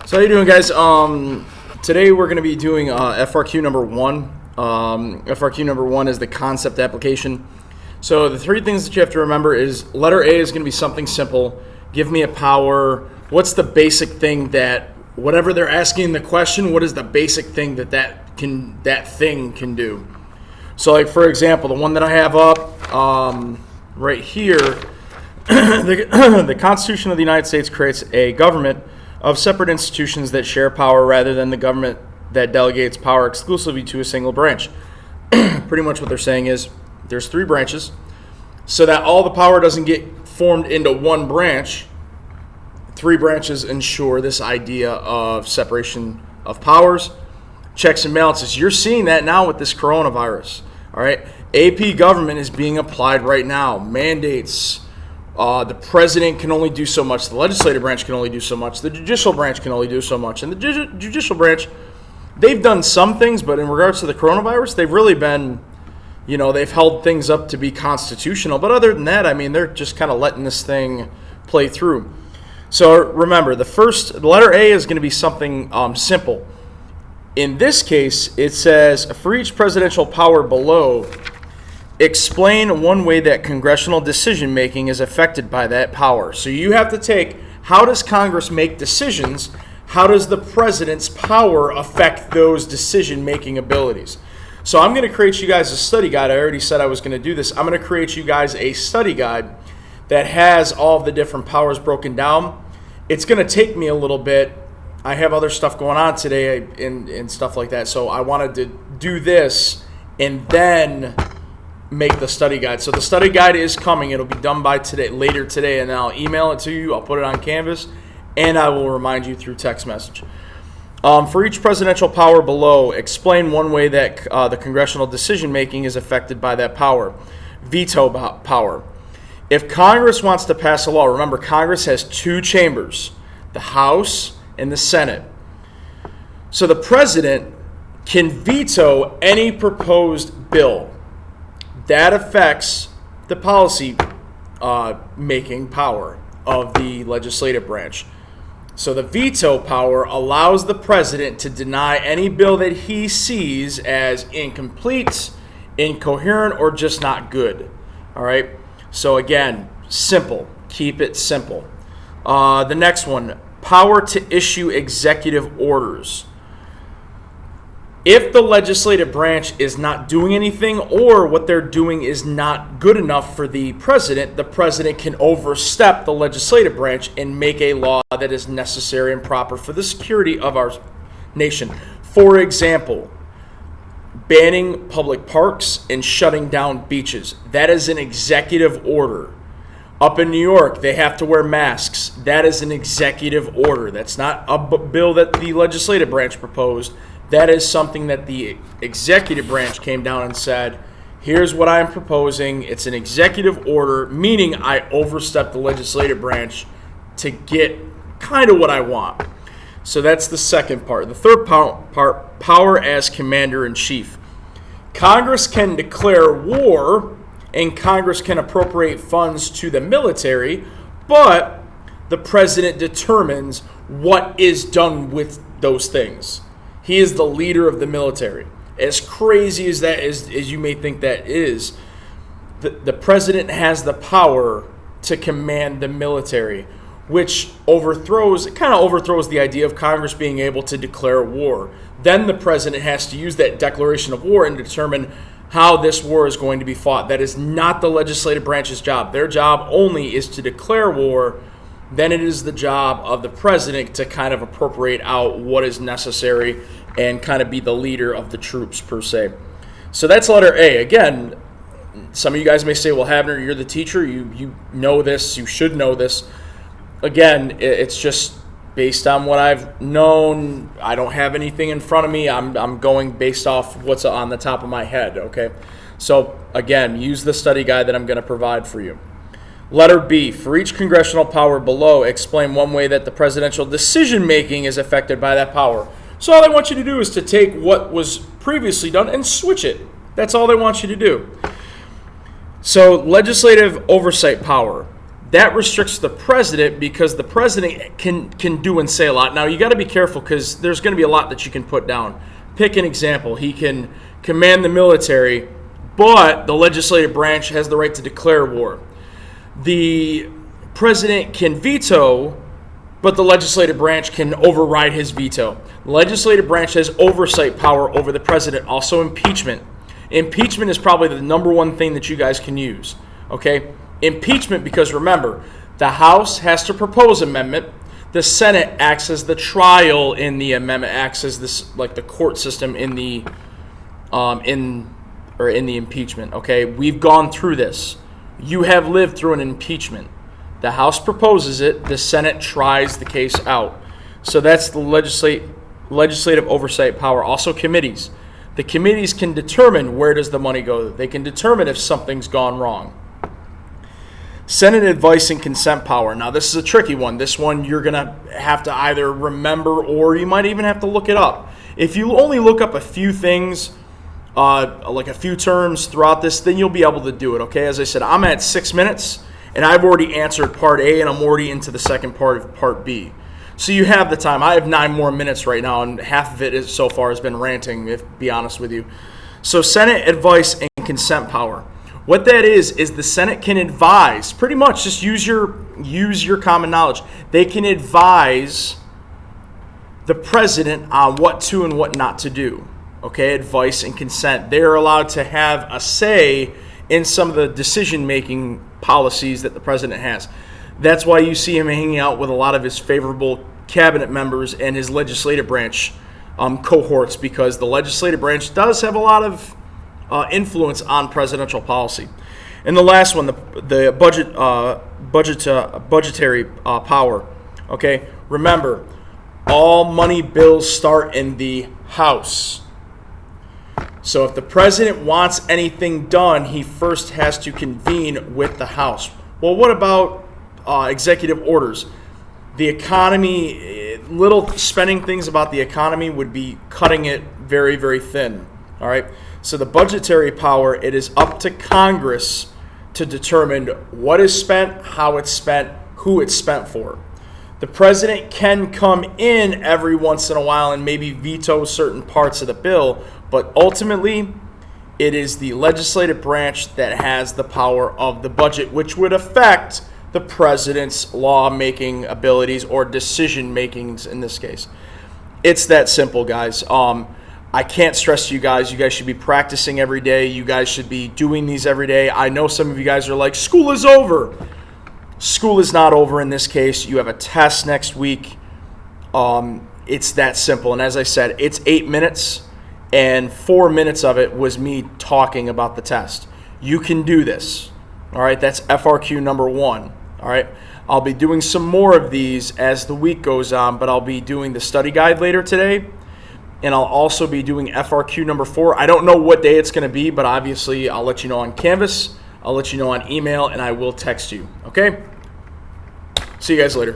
So how you doing, guys? Today we're going to be doing FRQ number 1. FRQ number 1 is the concept application. So the three things that you have to remember is letter A is going to be something simple. Give me a power. What's the basic thing that, whatever they're asking the question, what is the basic thing that thing can do? So like, for example, the one that I have up right here, the Constitution of the United States creates a government of separate institutions that share power rather than the government that delegates power exclusively to a single branch. Pretty much what they're saying is there's 3 branches, so that all the power doesn't get formed into one branch. 3 branches ensure this idea of separation of powers, checks and balances. You're seeing that now with this coronavirus. All right, AP government is being applied right now. Mandates. The president can only do so much. The legislative branch can only do so much. The judicial branch can only do so much. And the judicial branch, they've done some things, but in regards to the coronavirus, they've really been, they've held things up to be constitutional. But other than that, I mean, they're just kind of letting this thing play through. So remember, the letter A is going to be something simple. In this case, it says, for each presidential power below, explain one way that congressional decision-making is affected by that power. So you have to take, how does Congress make decisions? How does the president's power affect those decision-making abilities? So I'm going to create you guys a study guide. I already said I was going to do this. I'm going to create you guys a study guide that has all of the different powers broken down. It's going to take me a little bit. I have other stuff going on today and stuff like that. So I wanted to do this and then make the study guide. So the study guide is coming. It'll be done by later today, and I'll email it to you. I'll put it on Canvas, and I will remind you through text message. For each presidential power below, explain one way that the congressional decision-making is affected by that power. Veto power. If Congress wants to pass a law, remember Congress has 2 chambers, the House and the Senate. So the president can veto any proposed bill. That affects the policy making power of the legislative branch. So the veto power allows the president to deny any bill that he sees as incomplete, incoherent, or just not good. All right. So again, simple. Keep it simple. The next one, power to issue executive orders. If the legislative branch is not doing anything or what they're doing is not good enough for the president can overstep the legislative branch and make a law that is necessary and proper for the security of our nation. For example, banning public parks and shutting down beaches. That is an executive order. Up in New York, they have to wear masks. That is an executive order. That's not a bill that the legislative branch proposed. That is something that the executive branch came down and said, here's what I'm proposing. It's an executive order, meaning I overstepped the legislative branch to get kind of what I want. So that's the second part. The third part, power as commander-in-chief. Congress can declare war and Congress can appropriate funds to the military, but the president determines what is done with those things. He is the leader of the military. As crazy as that is, as you may think that is, the president has the power to command the military, which kind of overthrows the idea of Congress being able to declare war. Then the president has to use that declaration of war and determine how this war is going to be fought. That is not the legislative branch's job. Their job only is to declare war. Then it is the job of the president to kind of appropriate out what is necessary and kind of be the leader of the troops per se. So that's letter A. Again, some of you guys may say, well, Havner, you're the teacher. You know this. You should know this. Again, it's just based on what I've known. I don't have anything in front of me. I'm going based off what's on the top of my head, okay? So again, use the study guide that I'm going to provide for you. Letter B, for each congressional power below, explain one way that the presidential decision-making is affected by that power. So all they want you to do is to take what was previously done and switch it. That's all they want you to do. So legislative oversight power. That restricts the president because the president can do and say a lot. Now, you got to be careful because there's going to be a lot that you can put down. Pick an example. He can command the military, but the legislative branch has the right to declare war. The president can veto, but the legislative branch can override his veto. The legislative branch has oversight power over the president. Also, impeachment. Impeachment is probably the number one thing that you guys can use. Okay? Impeachment, because remember, the House has to propose amendment. The Senate acts as the trial in the amendment, acts as this like the court system in the impeachment. Okay, we've gone through this. You have lived through an impeachment. The House proposes it. The Senate tries the case out. So that's the legislative oversight power. Also, committees. The committees can determine where does the money go. They can determine if something's gone wrong. Senate advice and consent power. Now, this is a tricky one. This one you're going to have to either remember or you might even have to look it up. If you only look up a few things, like a few terms throughout this, then you'll be able to do it, okay? As I said, I'm at 6 minutes, and I've already answered Part A, and I'm already into the second part of Part B. So you have the time. I have 9 more minutes right now, and half of it so far has been ranting, if be honest with you. So Senate advice and consent power. What that is the Senate can advise, pretty much just use your common knowledge. They can advise the president on what to and what not to do. Okay, advice and consent. They're allowed to have a say in some of the decision-making policies that the president has. That's why you see him hanging out with a lot of his favorable cabinet members and his legislative branch cohorts, because the legislative branch does have a lot of influence on presidential policy. And the last one, the budgetary power. Okay, remember, all money bills start in the House. So if the president wants anything done, he first has to convene with the House. Well, what about executive orders? The economy, little spending things about the economy would be cutting it very, very thin. All right. So the budgetary power, it is up to Congress to determine what is spent, how it's spent, who it's spent for. The president can come in every once in a while and maybe veto certain parts of the bill, but ultimately it is the legislative branch that has the power of the budget, which would affect the president's lawmaking abilities or decision makings in this case. It's that simple, guys. I can't stress to you guys should be practicing every day. You guys should be doing these every day. I know some of you guys are like, school is over. School is not over in this case. You have a test next week. It's that simple. And as I said, it's 8 minutes, and 4 minutes of it was me talking about the test. You can do this. All right, that's FRQ number 1. All right, I'll be doing some more of these as the week goes on, but I'll be doing the study guide later today. And I'll also be doing FRQ number 4. I don't know what day it's going to be, but obviously I'll let you know on Canvas, I'll let you know on email, and I will text you. Okay? See you guys later.